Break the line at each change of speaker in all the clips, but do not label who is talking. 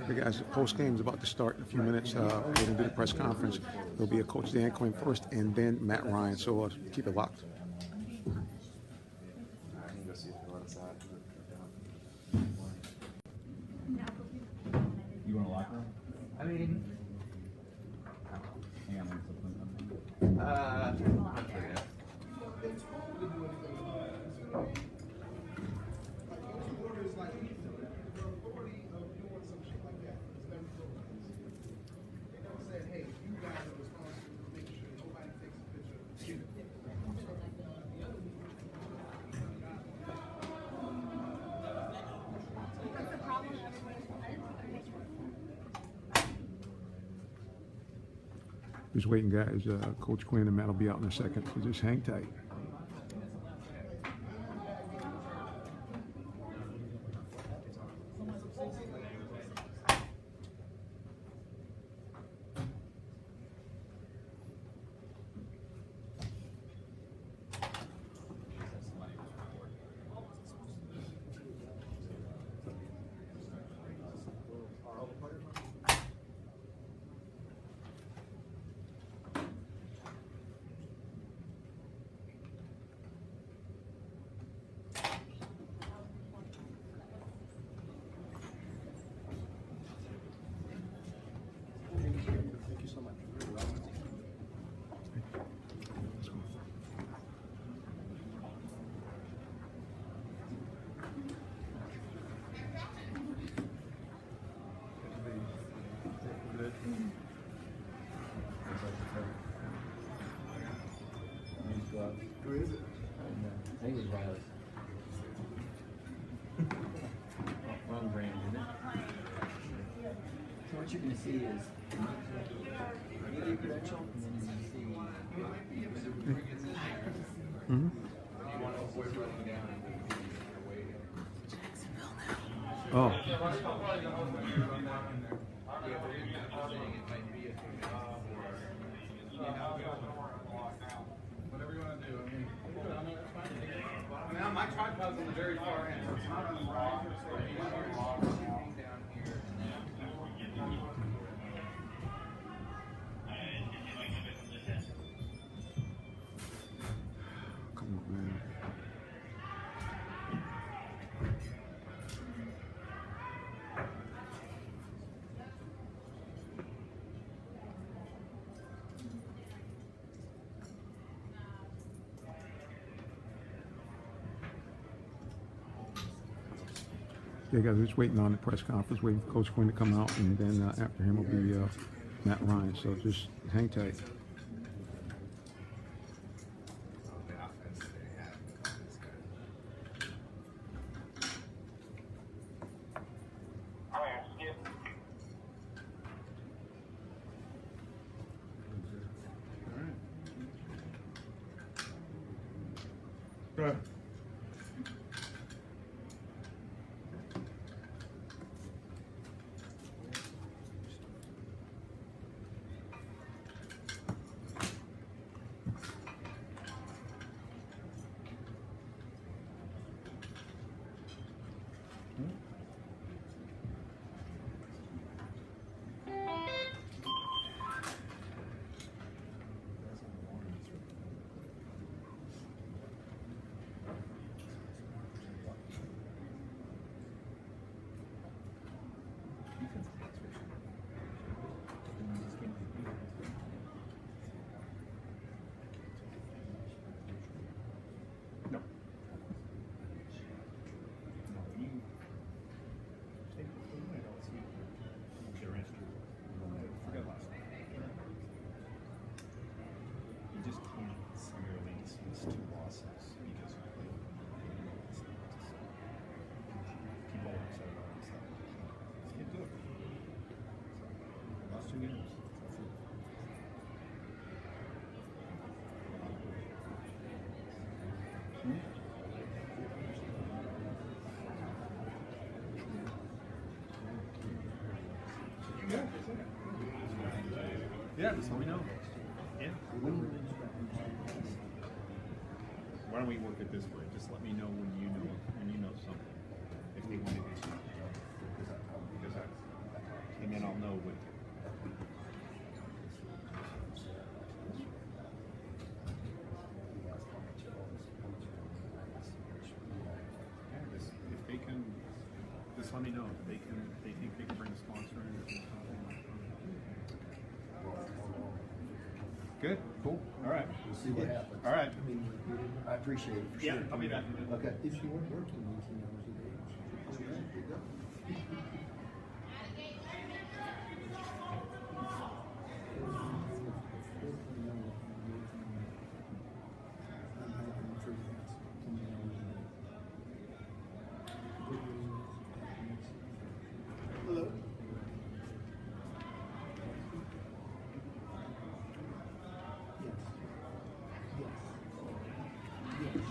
Hey guys, the post game is about to start in a few minutes. We're going to do the press conference. There'll be a Coach Dan Quinn first, and then Matt Ryan. So keep it locked.
You want a locker room?
I mean,
Hang on, something.
not sure yet.
Just waiting, guys. Coach Quinn and Matt will be out in a second, so just hang tight.
Who is it?
I think it was Riley. Wrong brand, isn't it? So what you're going to see is media credential, and then you see.
Mm-hmm. Oh.
Whatever you want to do. I mean, my tripod's on the very far end, so it's not on the right. So if you want your log down here.
Come on, man. Yeah, guys, we're just waiting on the press conference, waiting for Coach Quinn to come out, and then after him will be Matt Ryan. So just hang tight.
Good. No.
You just can't summarily dismiss two losses because you played. People are upset about themselves. Just can't do it. Lost 2 games. That's it.
Yeah, just let me know.
Yeah. Why don't we work it this way? Just let me know when you know something. If they want to do something. Because let me know if they think they can bring a sponsor in or something like that. Good, cool, all right.
We'll see what happens.
All right.
I mean, I appreciate it for
Yeah,
sure.
I'll be back.
Okay.
If she weren't working 18 hours a day. Hello. Yes.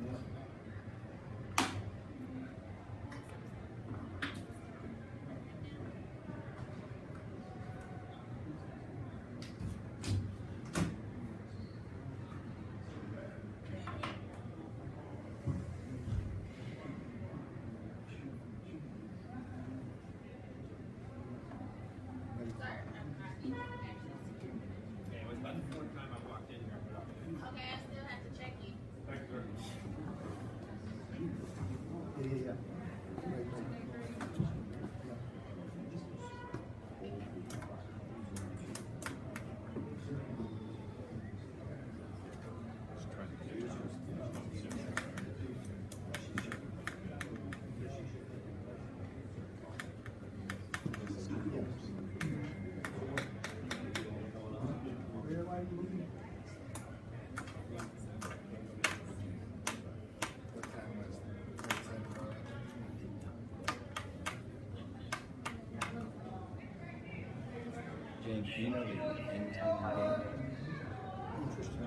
Yes.
James, do you know the end time of the game?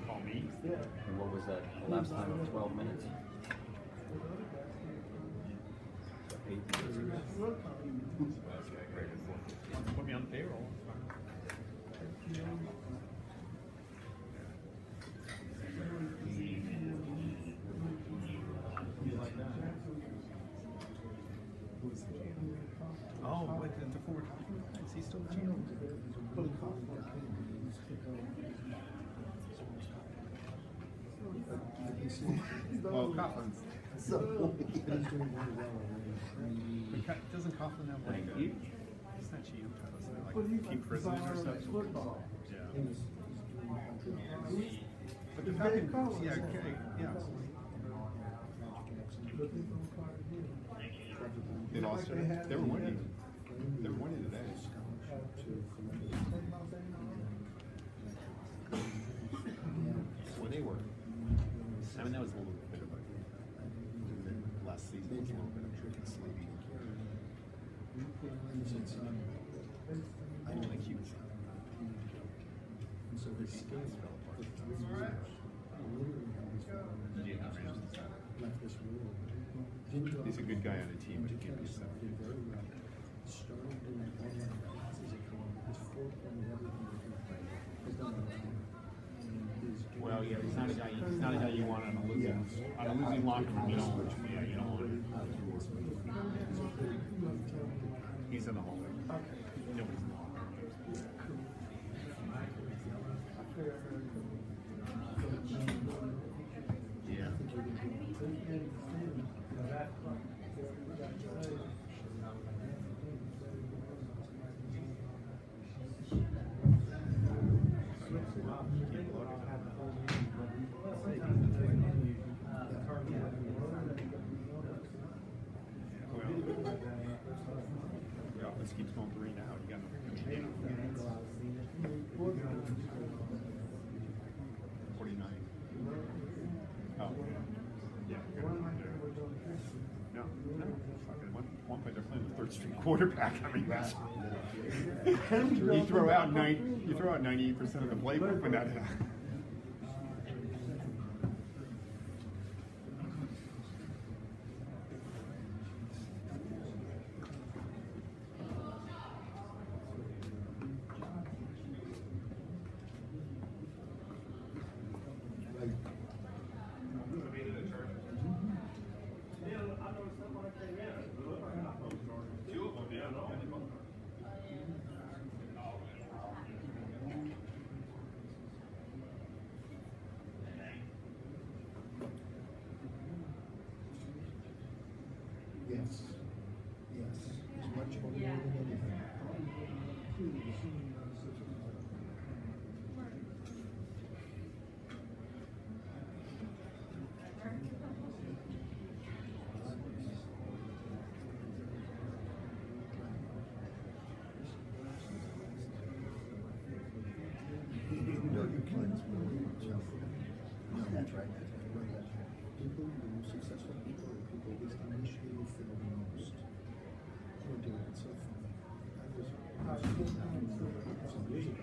Call me.
And what was that last time of 12 minutes? 8 minutes ago.
Put me on the payroll. Oh, what the former? Is he still the GM? Well, Coughlin's. Doesn't Coughlin have like
Thank you.
it's not GM title, isn't it? Like keep prisoners or something? Yeah. Yeah, okay, yeah. They lost today. They were winning. They were winning today. When they were, I mean, that was a little bit of a last season was a little bit of tricky sleepy. I don't think he was.
So his skills fell apart for 3 years. Left this world.
He's a good guy on the team, but he can't be so.
Did very well. Started doing online classes at Quinn. His forefront of everything has done well.
Well, yeah, he's not a guy. He's not a guy you want on a losing locker room. You don't want him. Yeah, you don't want him. He's in the hallway. Nobody's in the hallway. Yeah. Yeah, let's keep going 3 now. You got 49. Oh, yeah. No. Fucking one point they're playing the 3rd string quarterback. I mean, that's you throw out 98% of the playbook, but not.
Yes. Yes. He's much more than anything. No, you can't. No, that's right. People, the most successful people are people who initially feel the most. We're doing it so far. I was some years ago.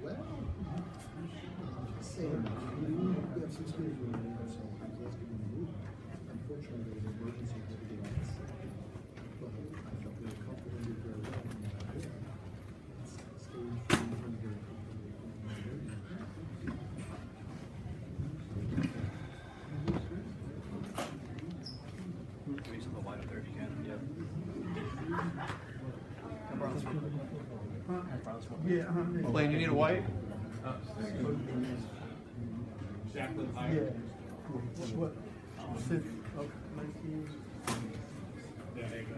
Well, say, we have some skills we need, so let's give them a move. Unfortunately, there was an emergency to get on the side. But I felt really comfortable and did very well. Stayed from very
Reach the line of 30 again. Yep.
Blaine, you need a white?
Jacqueline High.
Yeah. What? Okay. 19.
Yeah, there you go.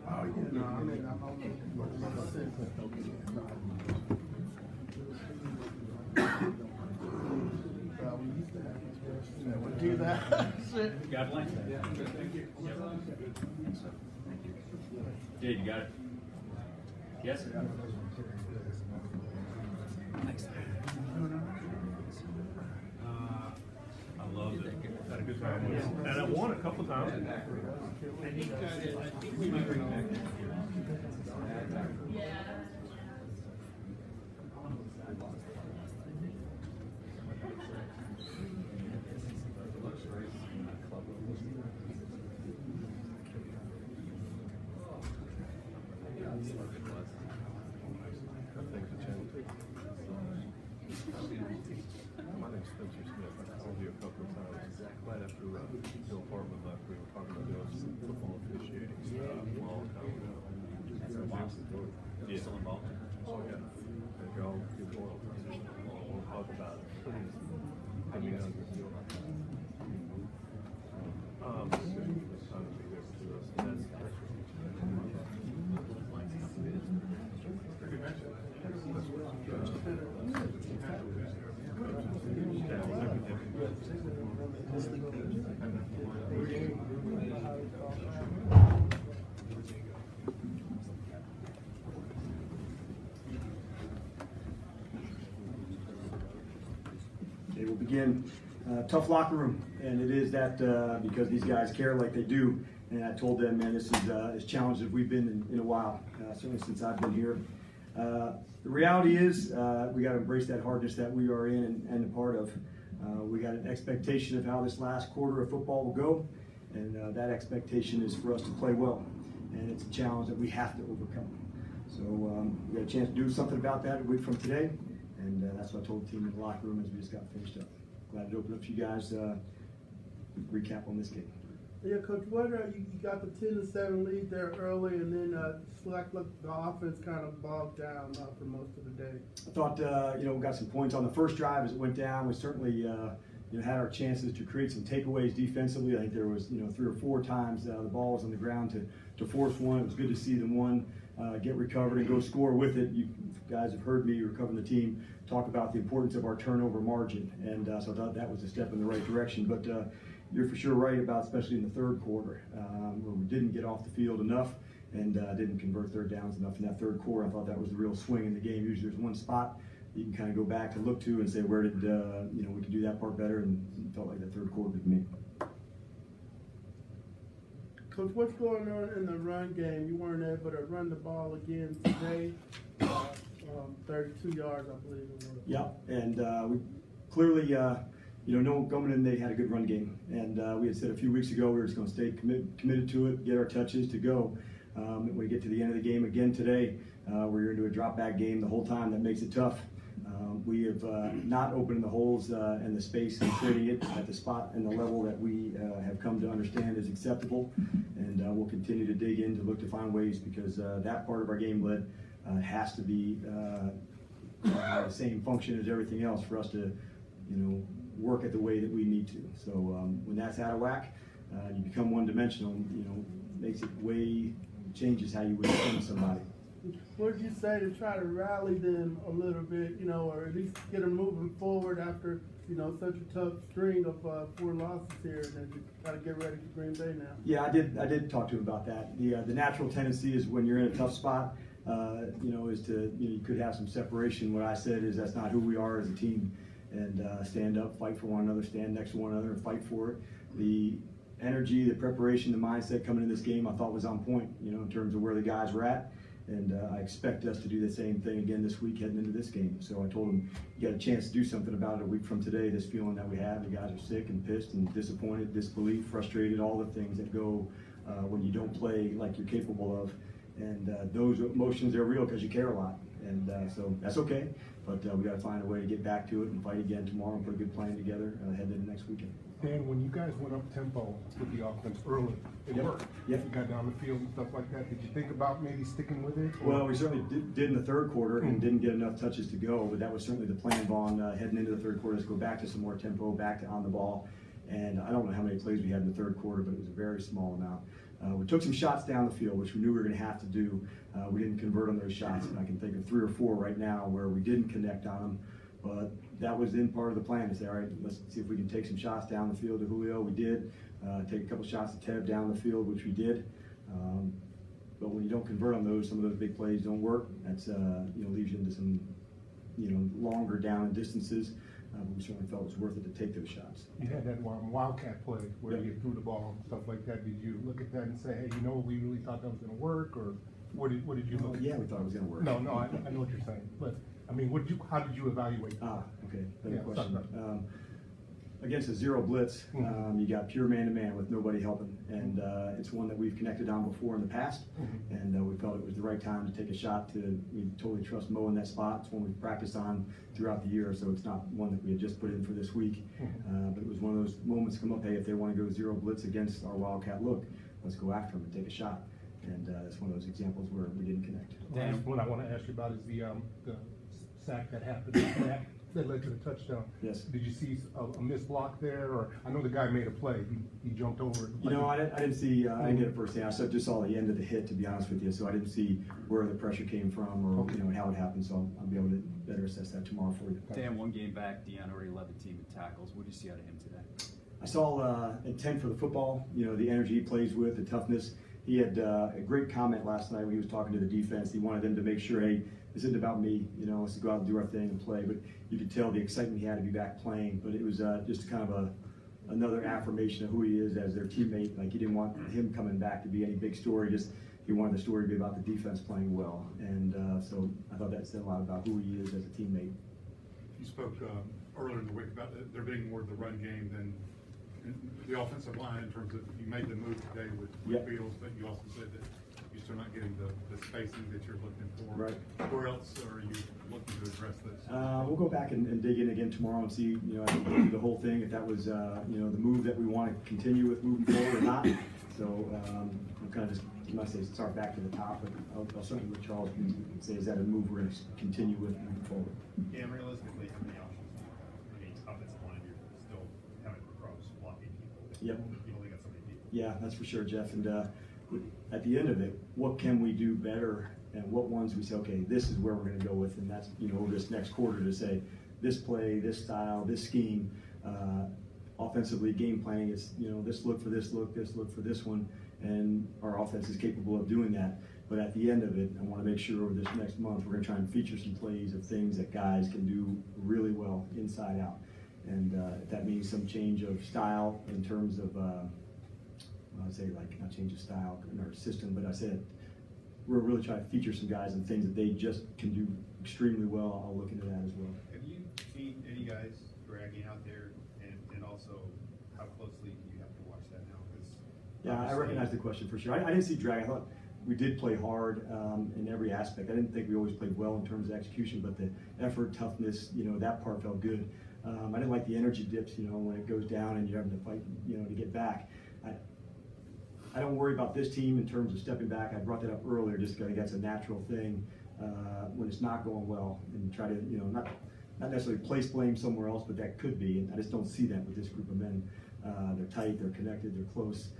Oh, yeah. No, I mean, would do that.
God bless you. Yeah, good, thank you. Jade, you got it? Yes? I loved it. Had a good time with it. And I won a couple times. I think we might bring it back.
My name's Spencer Smith. I called you a couple of times. Right after Bill Hartman left, we were talking about doing some football officiating stuff.
you still in Baltimore?
Oh, yeah. Maybe I'll get going. We'll talk about it.
How do you guys feel about that?
Okay, we'll begin. Tough locker room, and it is that because these guys care like they do. And I told them, man, this is as challenged as we've been in a while, certainly since I've been here. The reality is we got to embrace that hardness that we are in and a part of. We got an expectation of how this last quarter of football will go, and that expectation is for us to play well. And it's a challenge that we have to overcome. So we got a chance to do something about that a week from today, and that's what I told the team in the locker room as we just got finished up. Glad to open up to you guys, recap on this game.
Yeah, Coach, what you got the 10-7 lead there early, and then select the offense kind of bogged down for most of the day.
I thought we got some points on the first drive as it went down. We certainly had our chances to create some takeaways defensively. I think there was 3 or 4 times the ball was on the ground to force one. It was good to see them get recovered and go score with it. You guys have heard me, you're covering the team, talk about the importance of our turnover margin, and so I thought that was a step in the right direction. But you're for sure right about, especially in the third quarter, where we didn't get off the field enough and didn't convert third downs enough in that third quarter. I thought that was the real swing in the game. Usually there's one spot you can kind of go back to look to and say, where did we could do that part better, and it felt like the third quarter with me.
Coach, what's going on in the run game? You weren't able to run the ball again today. 32 yards, I believe it was.
Yeah, and we clearly, going in, they had a good run game, and we had said a few weeks ago we were just going to stay committed to it, get our touches to go. When we get to the end of the game again today, we're into a drop back game the whole time. That makes it tough. We have not opened the holes and the space and creating it at the spot and the level that we have come to understand is acceptable, and we'll continue to dig in to look to find ways, because that part of our game lead has to be the same function as everything else for us to work it the way that we need to. So when that's out of whack, you become one-dimensional. Makes it changes how you would defend somebody.
What did you say to try to rally them a little bit, or at least get them moving forward after such a tough string of 4 losses here, and then try to get ready for Green Bay now?
Yeah, I did talk to him about that. The natural tendency is when you're in a tough spot, is to you could have some separation. What I said is that's not who we are as a team, and stand up, fight for one another, stand next to one another, and fight for it. The energy, the preparation, the mindset coming into this game, I thought was on point. In terms of where the guys were at. And I expect us to do the same thing again this week heading into this game. So I told them, you got a chance to do something about it a week from today, this feeling that we have. The guys are sick and pissed and disappointed, disbelief, frustrated, all the things that go when you don't play like you're capable of. And those emotions are real because you care a lot. And so that's okay. But we got to find a way to get back to it and fight again tomorrow and put a good plan together heading into next weekend.
Dan, when you guys went up tempo with the offense early, it worked.
Yep.
You got down the field and stuff like that. Did you think about maybe sticking with it?
Well, we certainly did in the third quarter and didn't get enough touches to go, but that was certainly the plan, Vaughn, heading into the third quarter, is go back to some more tempo, back to on the ball. And I don't know how many plays we had in the third quarter, but it was a very small amount. We took some shots down the field, which we knew we were going to have to do. We didn't convert on those shots, and I can think of 3 or 4 right now where we didn't connect on them. But that was in part of the plan to say, all right, let's see if we can take some shots down the field to Julio. We did. Take a couple shots to Tev down the field, which we did. But when you don't convert on those, some of those big plays don't work. That's leaves you into some longer down distances. We certainly felt it was worth it to take those shots.
You had that wildcat play where you threw the ball and stuff like that. Did you look at that and say, hey, we really thought that was going to work, or what did you look at?
Yeah, we thought it was going to work.
No, I know what you're saying, but I mean, how did you evaluate?
Okay, better
Yeah,
question. Against a zero blitz, you got pure man-to-man with nobody helping, and it's one that we've connected on before in the past, and we felt it was the right time to take a shot. We totally trust Mo in that spot. It's one we've practiced on throughout the year, so it's not one that we had just put in for this week, but it was one of those moments come up, hey, if they want to go zero blitz against our Wildcat look, let's go after them and take a shot. And that's one of those examples where we didn't connect.
Last one I want to ask you about is the sack that happened, that led to the touchdown.
Yes.
Did you see a missed block there, or I know the guy made a play, he jumped over it.
You know, I didn't see, I didn't get it firsthand. I just saw the end of the hit, to be honest with you, so I didn't see where the pressure came from or, you know, how it happened, so I'll be able to better assess that tomorrow for you.
Dan, one game back, Deion already led the team in tackles. What did you see out of him today?
I saw intent for the football, you know, the energy he plays with, the toughness. He had a great comment last night when he was talking to the defense. He wanted them to make sure, hey, this isn't about me, you know, let's go out and do our thing and play. But you could tell the excitement he had to be back playing. But it was just kind of another affirmation of who he is as their teammate. Like, he didn't want him coming back to be any big story. Just he wanted the story to be about the defense playing well. And so I thought that said a lot about who he is as a teammate.
You spoke earlier in the week about there being more of the run game than the offensive line in terms of you made the move today with
Yep.
Fields, but you also said that you're still not getting the spacing that you're looking for.
Right.
Where else are you looking to address this?
We'll go back and dig in again tomorrow and see, you know, I think we'll do the whole thing, if that was, you know, the move that we want to continue with moving forward or not. So I'm kind of just, I'm not saying start back to the top, but I'll certainly let Charles say, is that a move we're going to continue with moving forward?
Yeah, realistically, how many options do you have? I mean, offensive line, you're still having cross blocking people.
Yep.
You only got so many people.
Yeah, that's for sure, Jeff. And at the end of it, what can we do better, and what ones we say, okay, this is where we're going to go with, and that's, you know, over this next quarter to say, this play, this style, this scheme, offensively game planning, it's, you know, this look for this look for this one, and our offense is capable of doing that. But at the end of it, I want to make sure over this next month, we're going to try and feature some plays of things that guys can do really well inside out. And if that means some change of style in terms of, I'd say, like, not change of style in our system, but I said we're really trying to feature some guys and things that they just can do extremely well. I'll look into that as well.
Have you seen any guys dragging out there, and also how closely do you have to watch that now?
Yeah, I recognize the question for sure. I didn't see drag. I thought we did play hard in every aspect. I didn't think we always played well in terms of execution, but the effort, toughness, you know, that part felt good. I didn't like the energy dips, you know, when it goes down and you're having to fight, you know, to get back. I don't worry about this team in terms of stepping back. I brought that up earlier, just because that's a natural thing when it's not going well, and try to, you know, not necessarily place blame somewhere else, but that could be. And I just don't see that with this group of men. They're tight, they're connected, they're close,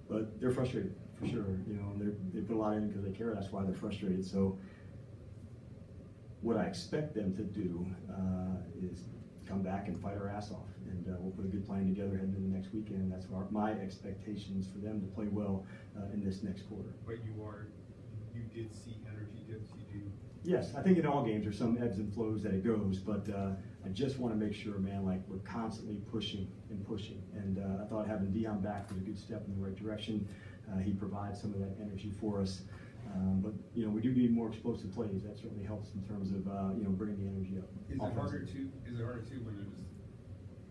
but they're frustrated for sure. You know, and they put a lot in because they care. That's why they're frustrated. So what I expect them to do is come back and fight our ass off, and we'll put a good plan together heading into the next weekend. That's my expectations for them to play well in this next quarter.
But you did see energy dips, you do?
Yes, I think in all games there's some ebbs and flows that it goes, but I just want to make sure, man, like we're constantly pushing and pushing. And I thought having Deion back was a good step in the right direction. He provides some of that energy for us. But, you know, we do need more explosive plays. That certainly helps in terms of, you know, bringing the energy up.
Is it harder to when there's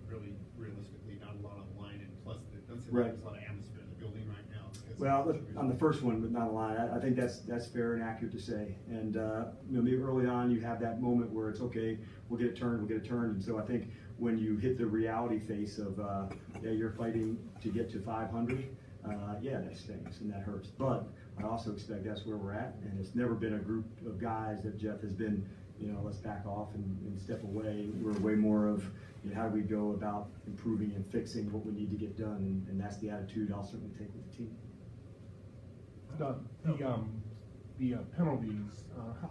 really realistically not a lot on the line, and plus it doesn't seem like there's a lot of atmosphere in the building right now?
Well, on the first one, but not a line, I think that's fair and accurate to say. And you know, maybe early on you have that moment where it's okay, we'll get it turned. And so I think when you hit the reality face of, yeah, you're fighting to get to 500, yeah, that stings and that hurts. But I also expect that's where we're at, and it's never been a group of guys that Jeff has been, you know, let's back off and step away. We're way more of, you know, how do we go about improving and fixing what we need to get done, and that's the attitude I'll certainly take with the team.
The penalties,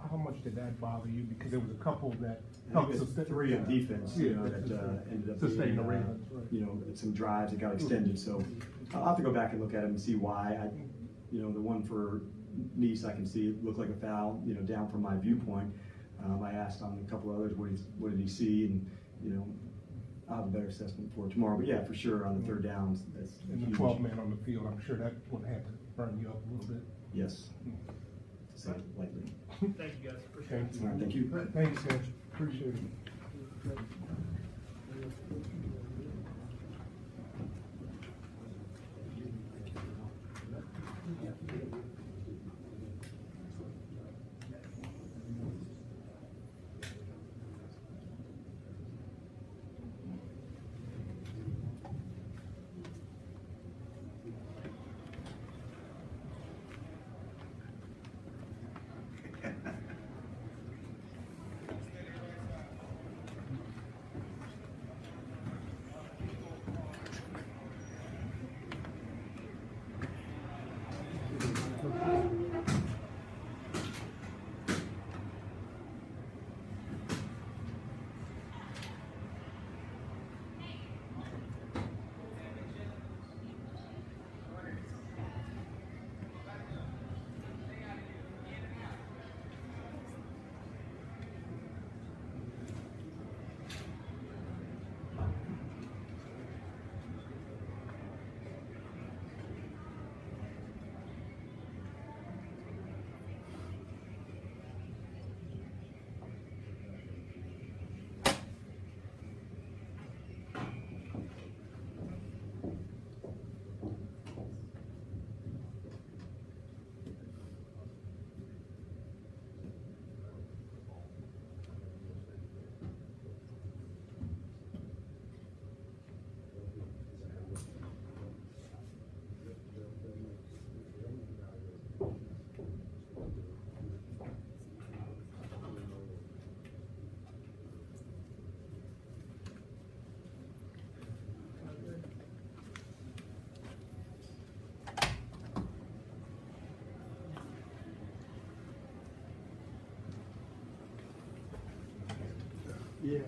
how much did that bother you? Because there was a couple that helped sustain.
3 on defense, you know, that ended up
sustain
being,
the Ravens, right.
you know, some drives that got extended. So I'll have to go back and look at them and see why. You know, the one for Nice, I can see it looked like a foul, you know, down from my viewpoint. I asked on a couple others, what did he see? And, you know, I'll have a better assessment for it tomorrow. But yeah, for sure, on the third downs, that's
And the
huge.
12 man on the field, I'm sure that would have to burn you up a little bit.
Yes, to say it lightly.
Thank you, guys. Appreciate it.
All right, thank you.
Thanks, Sam. Appreciate it.
Yeah.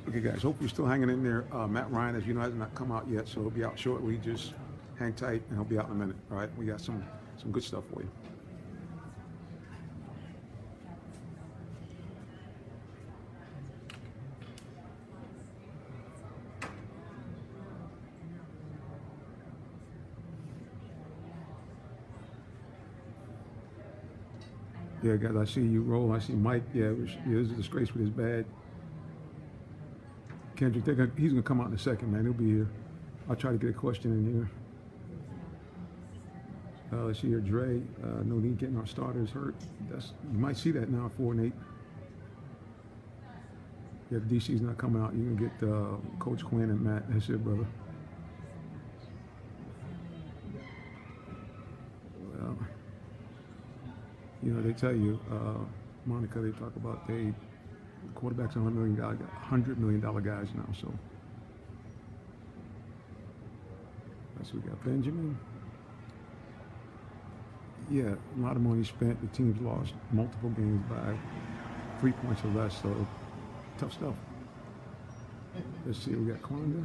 Okay, guys, hope you're still hanging in there. Matt Ryan, as you know, has not come out yet, so he'll be out shortly. Just hang tight, and he'll be out in a minute. All right, we got some good stuff for you. Yeah, guys, I see you roll. I see Mike. Yeah, it was a disgrace with his bad. Kendrick, he's going to come out in a second, man. He'll be here. I'll try to get a question in here. Let's see here, Dre. No need getting our starters hurt. You might see that now, 4 and 8. Yeah, if DC's not coming out, you're going to get Coach Quinn and Matt. That's it, brother. Well, you know, they tell you, Monica, they talk about quarterbacks are $100 million guys now, so. So we got Benjamin. Yeah, a lot of money spent. The team's lost multiple games by 3 points or less, so tough stuff. Let's see, we got Quanda.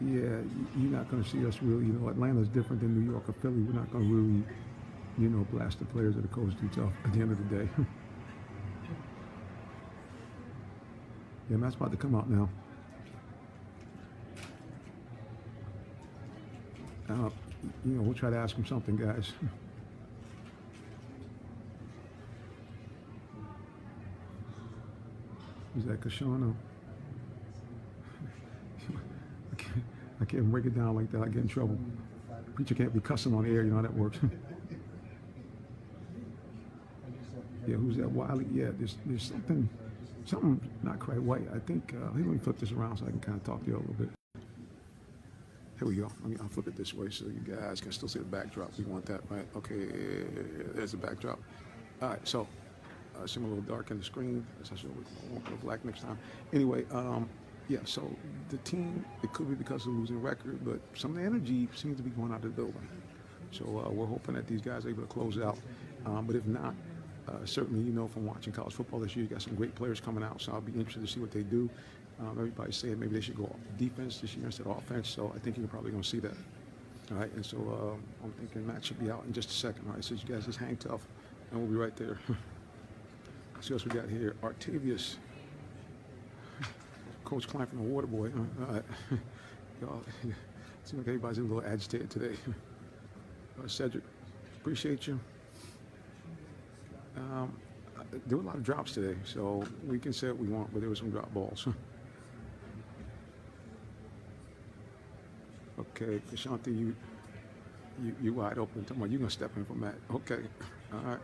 Yeah, you're not going to see us really, you know, Atlanta's different than New York or Philly. We're not going to really, you know, blast the players or the coach too tough at the end of the day. Yeah, Matt's about to come out now. You know, we'll try to ask him something, guys. Is that Kashano? I can't break it down like that. I get in trouble. Preacher can't be cussing on the air. You know how that works. Yeah, who's that? Wiley? Yeah, there's something not quite white. I think, let me flip this around so I can kind of talk to you a little bit. Here we go. I'll flip it this way so you guys can still see the backdrop. We want that, right? Okay, there's the backdrop. All right, so seem a little dark in the screen. I won't go black next time. Anyway, yeah, so the team, it could be because of losing record, but some of the energy seems to be going out of the building. So we're hoping that these guys are able to close out. But if not, certainly, you know, from watching college football this year, you got some great players coming out, so I'll be interested to see what they do. Everybody's saying maybe they should go defense this year instead of offense, so I think you're probably going to see that. All right, and so I'm thinking Matt should be out in just a second. All right, so you guys just hang tough, and we'll be right there. Let's see what we got here. Artavius, Coach Klein from the Water Boy. All right, y'all, seems like everybody's a little agitated today. Cedric, appreciate you. There were a lot of drops today, so we can say what we want, but there were some drop balls. Okay, Kashanti, you wide open. Talking about you gonna step in for Matt. Okay, all right.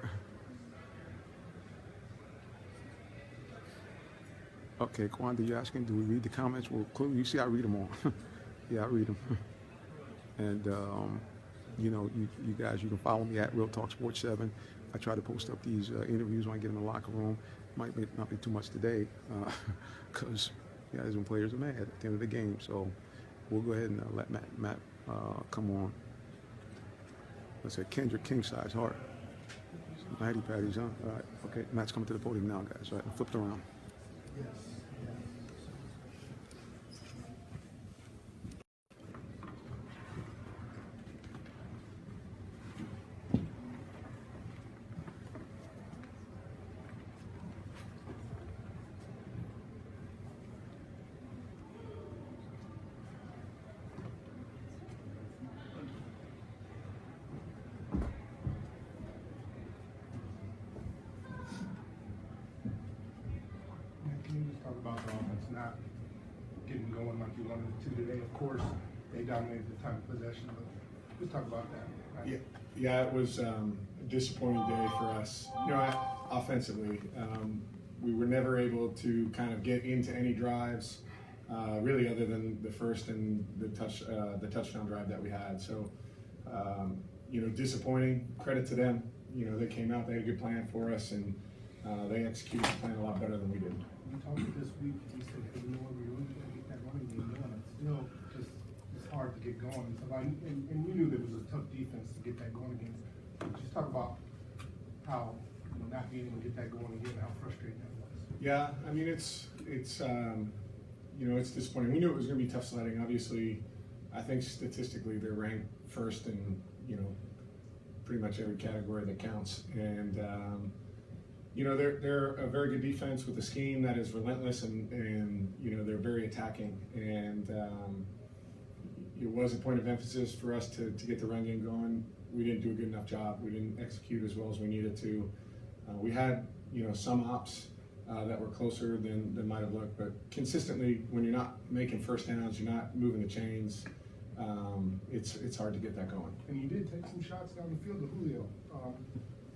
Okay, Kwanda, you asking, do we read the comments? Well, clearly, you see I read them all. Yeah, I read them. And, you know, you guys, you can follow me at Real Talk Sports 7. I try to post up these interviews when I get in the locker room. Might not be too much today because guys and players are mad at the end of the game. So we'll go ahead and let Matt come on. Let's say Kendrick King size heart. Matty Patties, huh? All right. Okay, Matt's coming to the podium now, guys. All right, flipped around.
Yes.
Can you just talk about the offense not getting going like you wanted it to today? Of course, they dominated the time of possession, but just talk about that. Right?
Yeah, it was a disappointing day for us. You know, offensively, we were never able to kind of get into any drives, really, other than the first and the touchdown drive that we had. So, you know, disappointing. Credit to them. You know, they came out, they had a good plan for us, and they executed the plan a lot better than we did.
We talked this week, we said, hey, you know what, we really got to get that running game going. It's still just, it's hard to get going. So and we knew there was a tough defense to get that going against. Just talk about how, you know, not being able to get that going again, how frustrating that was.
Yeah, I mean, it's you know, it's disappointing. We knew it was going to be tough sledding. Obviously, I think statistically they're ranked first in, you know, pretty much every category that counts. And you know, they're a very good defense with a scheme that is relentless, and you know, they're very attacking. And it was a point of emphasis for us to get the run game going. We didn't do a good enough job. We didn't execute as well as we needed to. We had, you know, some ops that were closer than might have looked, but consistently, when you're not making first downs, you're not moving the chains, it's hard to get that going.
And you did take some shots down the field to Julio.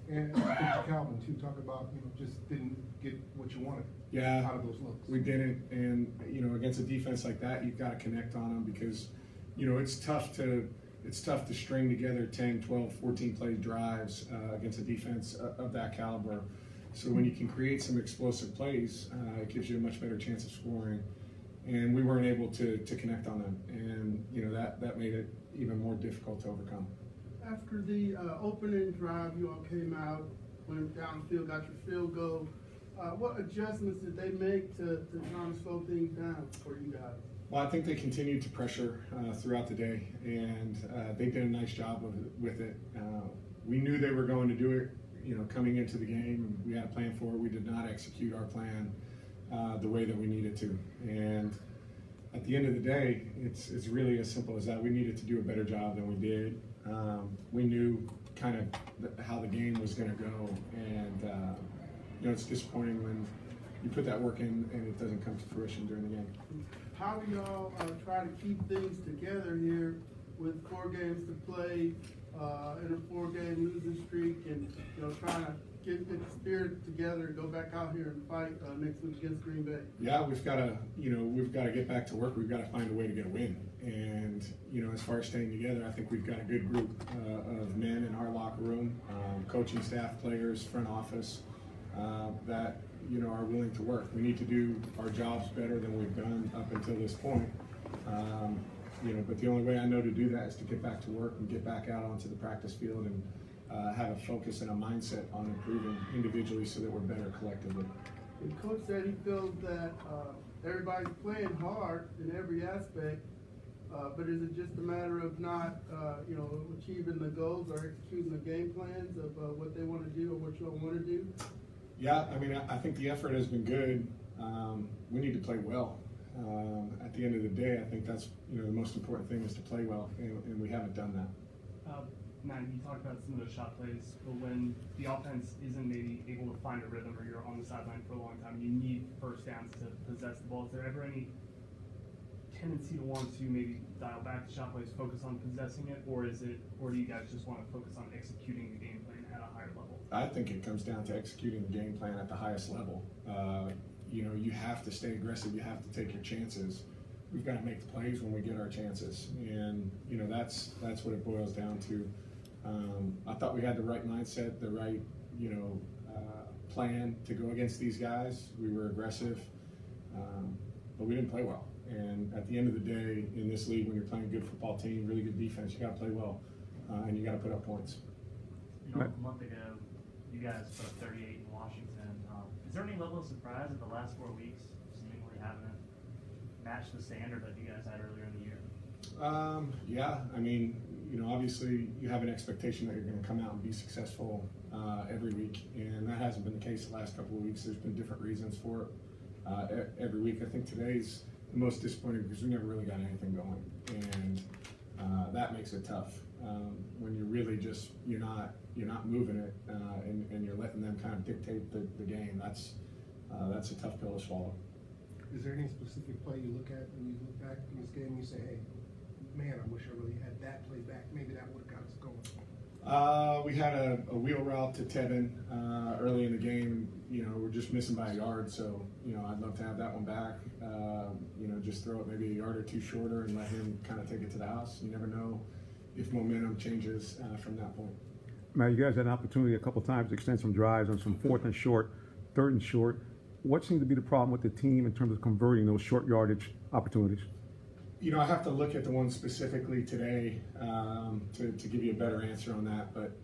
And I think to Calvin too, talk about, you know, just didn't get what you wanted out of those looks.
We didn't, and you know, against a defense like that, you've got to connect on them because, you know, it's tough to string together 10, 12, 14 play drives against a defense of that caliber. So when you can create some explosive plays, it gives you a much better chance of scoring. And we weren't able to connect on them, and you know, that made it even more difficult to overcome.
After the opening drive, you all came out, went downfield, got your field goal. What adjustments did they make to try to slow things down for you guys?
Well, I think they continued to pressure throughout the day, and they did a nice job with it. We knew they were going to do it, you know, coming into the game, and we had a plan for it. We did not execute our plan the way that we needed to. And at the end of the day, it's really as simple as that. We needed to do a better job than we did. We knew kind of how the game was going to go, and you know, it's disappointing when you put that work in and it doesn't come to fruition during the game.
How do y'all try to keep things together here with 4 games to play in a 4-game losing streak, and you know, trying to get the spirit together and go back out here and fight next week against Green Bay?
Yeah, we've got to get back to work. We've got to find a way to get a win. And, as far as staying together, I think we've got a good group of men in our locker room, coaching staff, players, front office, that, are willing to work. We need to do our jobs better than we've done up until this point. But the only way I know to do that is to get back to work and get back out onto the practice field and have a focus and a mindset on improving individually so that we're better collectively.
The coach said he feels that everybody's playing hard in every aspect, but is it just a matter of not, achieving the goals or executing the game plans of what they want to do or what you don't want to do?
Yeah, I think the effort has been good. We need to play well. At the end of the day, I think that's the most important thing is to play well, and we haven't done that.
Matt, you talked about some of those shot plays, but when the offense isn't maybe able to find a rhythm or you're on the sideline for a long time, you need first downs to possess the ball. Is there ever any tendency to want to maybe dial back the shot plays, focus on possessing it, or do you guys just want to focus on executing the game plan at a higher level?
I think it comes down to executing the game plan at the highest level. You have to stay aggressive. You have to take your chances. We've got to make the plays when we get our chances, and that's what it boils down to. I thought we had the right mindset, the right plan to go against these guys. We were aggressive, but we didn't play well. And at the end of the day, in this league, when you're playing a good football team, really good defense, you got to play well, and you got to put up points.
A month ago, you guys put up 38 in Washington. Is there any level of surprise in the last 4 weeks, seemingly having it match the standard that you guys had earlier in the year?
Yeah, obviously you have an expectation that you're going to come out and be successful every week, and that hasn't been the case the last couple of weeks. There's been different reasons for it every week. I think today's the most disappointing because we never really got anything going, and that makes it tough when you're really just you're not moving it, and you're letting them kind of dictate the game. That's a tough pill to swallow.
Is there any specific play you look at when you look back in this game and you say, hey, man, I wish I really had that play back. Maybe that would have got us going.
We had a wheel route to Tevin early in the game. We're just missing by a yard, so I'd love to have that one back. Just throw it maybe a yard or two shorter and let him kind of take it to the house. You never know if momentum changes from that point.
Matt, you guys had an opportunity a couple times to extend some drives on some 4th and short, 3rd and short. What seems to be the problem with the team in terms of converting those short yardage opportunities?
I have to look at the one specifically today to give you a better answer on that. But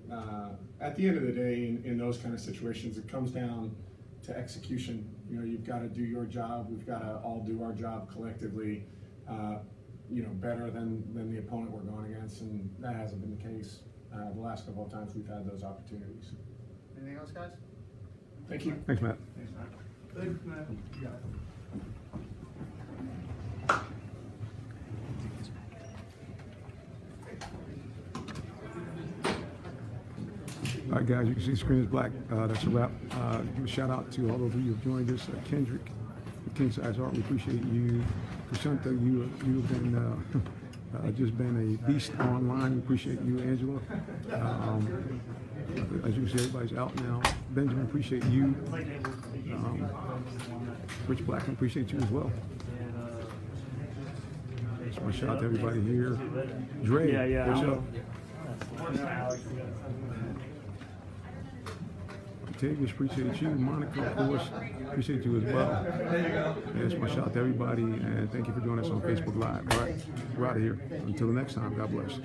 at the end of the day, in those kind of situations, it comes down to execution. You've got to do your job. We've got to all do our job collectively, better than the opponent we're going against, and that hasn't been the case the last couple of times we've had those opportunities.
Anything else, guys?
Thank you.
Thanks, Matt.
Thanks, Matt.
Thanks, Matt.
All right, guys, you can see the screen is black. That's a wrap. Give a shout out to all of you who have joined us. Kendrick, King Size Art, we appreciate you. Prashanta, you've been just been a beast online. We appreciate you, Angela. As you can see, everybody's out now. Benjamin, appreciate you. Rich Blackman, appreciate you as well. Just want to shout out to everybody here. Dre, what's up? Octavius, appreciate you. Monica, of course, appreciate you as well. Yes, my shout out to everybody, and thank you for joining us on Facebook Live. All right, we're out of here. Until the next time, God bless.